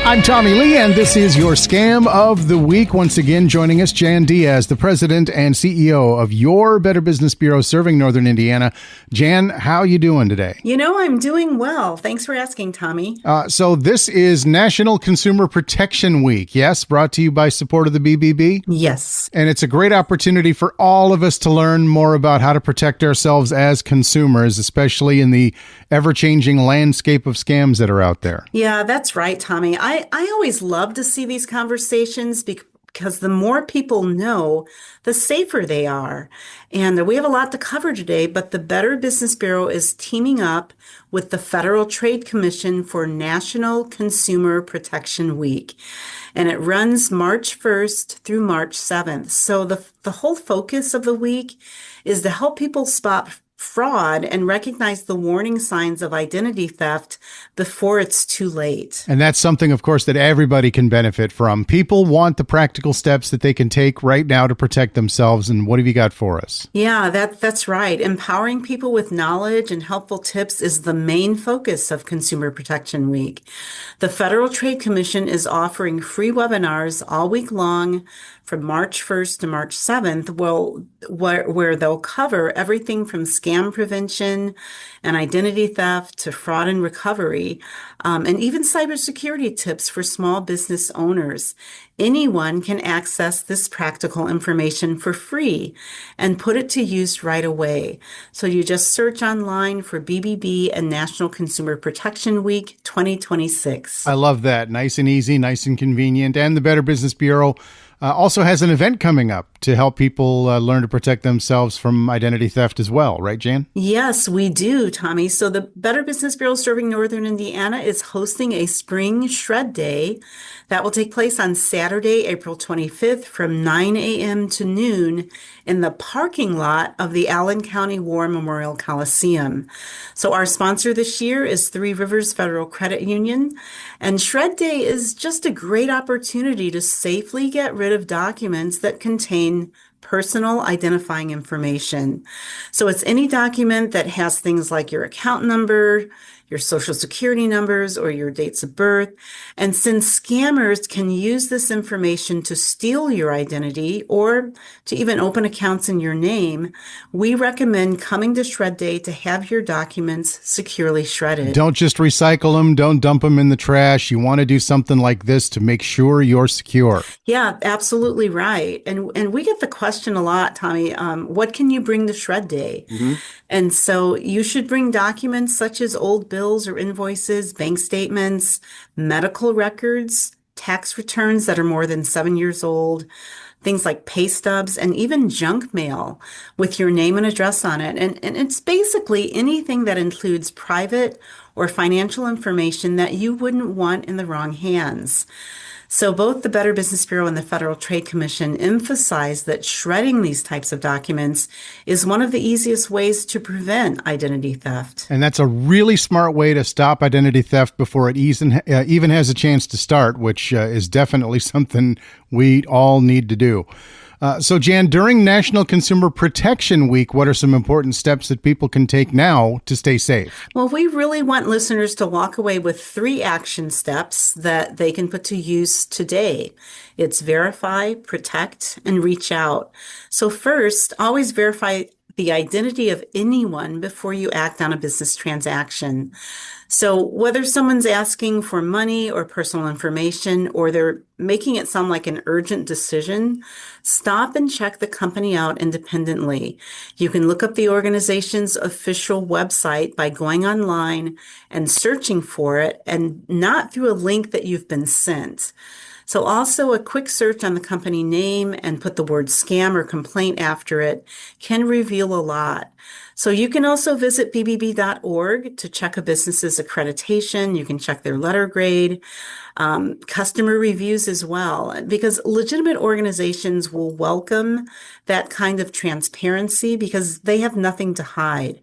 I'm Tommie Lee, and this is your Scam of the Week. Once again, joining us, Jan Diaz, the president and CEO of your Better Business Bureau serving Northern Indiana. Jan, how you doing today? You know, I'm doing well. Thanks for asking, Tommie. So this is National Consumer Protection Week, yes? Brought to you by support of the BBB? Yes. And it's a great opportunity for all of us to learn more about how to protect ourselves as consumers, especially in the ever-changing landscape of scams that are out there. Yeah, that's right, Tommie. I always love to see these conversations because the more people know, the safer they are. And we have a lot to cover today, but the Better Business Bureau is teaming up with the Federal Trade Commission for National Consumer Protection Week. And it runs March 1st through March 7th. So the whole focus of the week is to help people spot fraud and recognize the warning signs of identity theft before it's too late. And that's something, of course, that everybody can benefit from. People want the practical steps that they can take right now to protect themselves. And what have you got for us? Yeah, that's right. Empowering people with knowledge and helpful tips is the main focus of Consumer Protection Week. The Federal Trade Commission is offering free webinars all week long from March 1st to March 7th, where they'll cover everything from scam prevention and identity theft to fraud and recovery, and even cybersecurity tips for small business owners. Anyone can access this practical information for free and put it to use right away. So you just search online for BBB and National Consumer Protection Week 2026. I love that. Nice and easy, nice and convenient. And the Better Business Bureau also has an event coming up to help people learn to protect themselves from identity theft as well, right, Jan? Yes, we do, Tommie. So the Better Business Bureau serving Northern Indiana is hosting a Spring Shred Day that will take place on Saturday, April 25th from 9 a.m. to noon in the parking lot of the Allen County War Memorial Coliseum. So our sponsor this year is Three Rivers Federal Credit Union, and Shred Day is just a great opportunity to safely get rid of documents that contain personal identifying information. So it's any document that has things like your account number, your social security numbers, or your dates of birth. And since scammers can use this information to steal your identity or to even open accounts in your name, we recommend coming to Shred Day to have your documents securely shredded. Don't just recycle them. Don't dump them in the trash. You want to do something like this to make sure you're secure. Yeah, absolutely right. And we get the question a lot, Tommie, what can you bring to Shred Day? Mm-hmm. And so you should bring documents such as old bills or invoices, bank statements, medical records, tax returns that are more than 7 years old, things like pay stubs, and even junk mail with your name and address on it. And it's basically anything that includes private or financial information that you wouldn't want in the wrong hands. So both the Better Business Bureau and the Federal Trade Commission emphasize that shredding these types of documents is one of the easiest ways to prevent identity theft. And that's a really smart way to stop identity theft before it even has a chance to start, which is definitely something we all need to do. So, Jan, during National Consumer Protection Week, what are some important steps that people can take now to stay safe? Well, we really want listeners to walk away with 3 action steps that they can put to use today. It's verify, protect, and reach out. So first, always verify the identity of anyone before you act on a business transaction. So whether someone's asking for money or personal information, or they're making it sound like an urgent decision, stop and check the company out independently. You can look up the organization's official website by going online and searching for it, and not through a link that you've been sent. So also a quick search on the company name and put the word scam or complaint after it can reveal a lot. So you can also visit bbb.org to check a business's accreditation. You can check their letter grade, customer reviews as well, because legitimate organizations will welcome that kind of transparency because they have nothing to hide.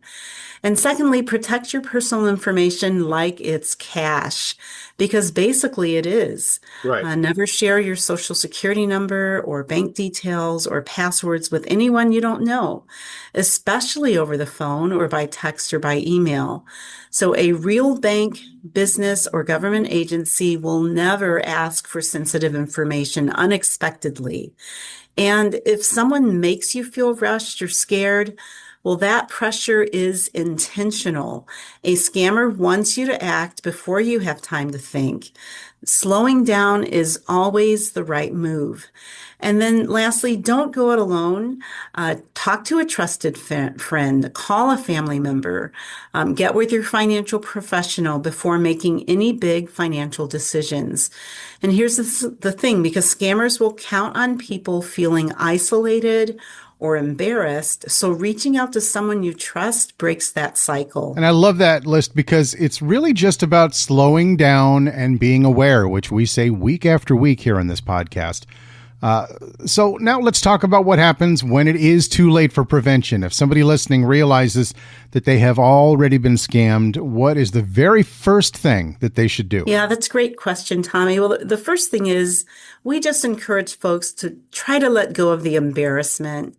And secondly, protect your personal information like it's cash, because basically it is. Right. Never share your social security number or bank details or passwords with anyone you don't know, especially over the the phone or by text or by email. So a real bank, business, or government agency will never ask for sensitive information unexpectedly. And if someone makes you feel rushed or scared, well, that pressure is intentional. A scammer wants you to act before you have time to think. Slowing down is always the right move. And then lastly, don't go it alone. Talk to a trusted friend, call a family member, get with your financial professional before making any big financial decisions. And here's the thing, because scammers will count on people feeling isolated or embarrassed. So reaching out to someone you trust breaks that cycle. And I love that list because it's really just about slowing down and being aware, which we say week after week here on this podcast. So now let's talk about what happens when it is too late for prevention. If somebody listening realizes that they have already been scammed, what is the very first thing that they should do? Yeah, that's a great question, Tommie. Well, the first thing is we just encourage folks to try to let go of the embarrassment.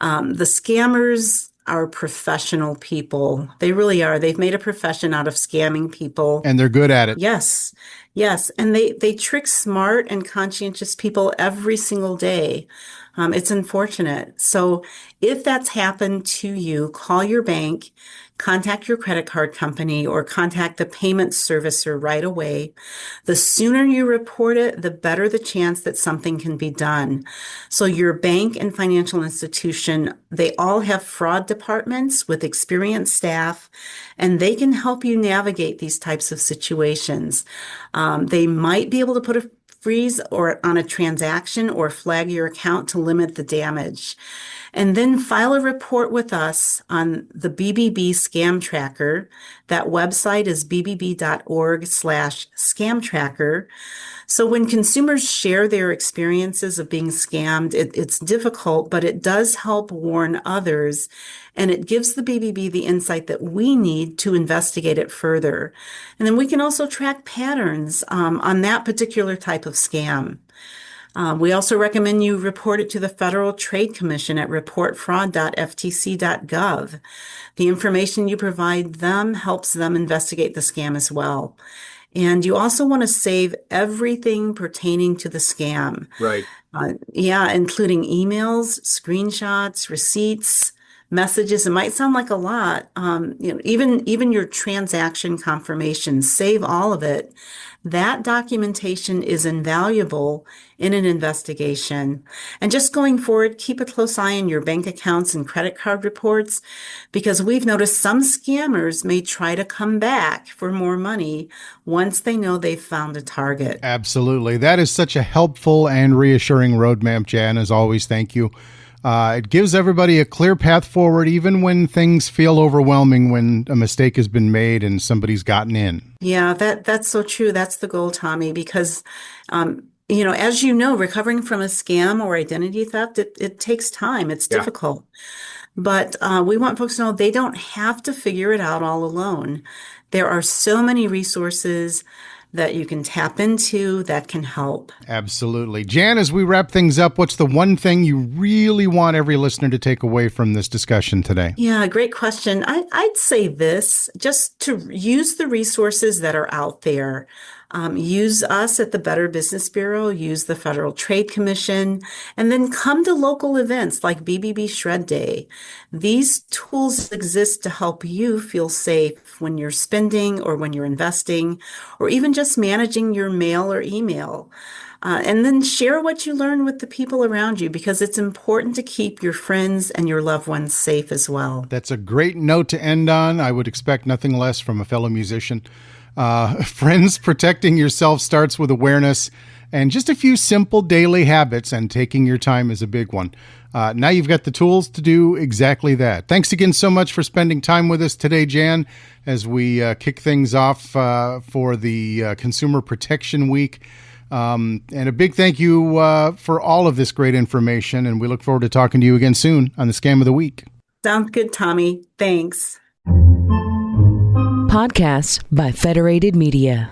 The scammers are professional people. They really are. They've made a profession out of scamming people. And they're good at it. Yes. Yes. And they trick smart and conscientious people every single day. It's unfortunate. So if that's happened to you, call your bank, contact your credit card company, or contact the payment servicer right away. The sooner you report it, the better the chance that something can be done. So your bank and financial institution, they all have fraud departments with experienced staff, and they can help you navigate these types of situations. They might be able to put a freeze or on a transaction or flag your account to limit the damage. And then file a report with us on the BBB Scam Tracker. That website is bbb.org/scam tracker. So when consumers share their experiences of being scammed, it's difficult, but it does help warn others. And it gives the BBB the insight that we need to investigate it further. And then we can also track patterns on that particular type of scam. We also recommend you report it to the Federal Trade Commission at reportfraud.ftc.gov. The information you provide them helps them investigate the scam as well. And you also want to save everything pertaining to the scam. Right. Including emails, screenshots, receipts, messages. It might sound like a lot. Even your transaction confirmation, save all of it. That documentation is invaluable in an investigation. And just going forward, keep a close eye on your bank accounts and credit card reports, because we've noticed some scammers may try to come back for more money once they know they've found a target. Absolutely. That is such a helpful and reassuring roadmap, Jan. As always, thank you. It gives everybody a clear path forward, even when things feel overwhelming, when a mistake has been made and somebody's gotten in. Yeah, that's so true. That's the goal, Tommie, because, as you know, recovering from a scam or identity theft, it takes time. It's difficult. But we want folks to know they don't have to figure it out all alone. There are so many resources that you can tap into that can help. Absolutely. Jan, as we wrap things up, what's the one thing you really want every listener to take away from this discussion today? Yeah, great question. I'd say this, just to use the resources that are out there. Use us at the Better Business Bureau, use the Federal Trade Commission, and then come to local events like BBB Shred Day. These tools exist to help you feel safe when you're spending or when you're investing, or even just managing your mail or email. And then share what you learn with the people around you, because it's important to keep your friends and your loved ones safe as well. That's a great note to end on. I would expect nothing less from a fellow musician. Friends, protecting yourself starts with awareness and just a few simple daily habits, and taking your time is a big one. Now you've got the tools to do exactly that. Thanks again so much for spending time with us today, Jan, as we kick things off for the Consumer Protection Week. And a big thank you for all of this great information, and we look forward to talking to you again soon on the Scam of the Week. Sounds good, Tommie. Thanks. Podcasts by Federated Media.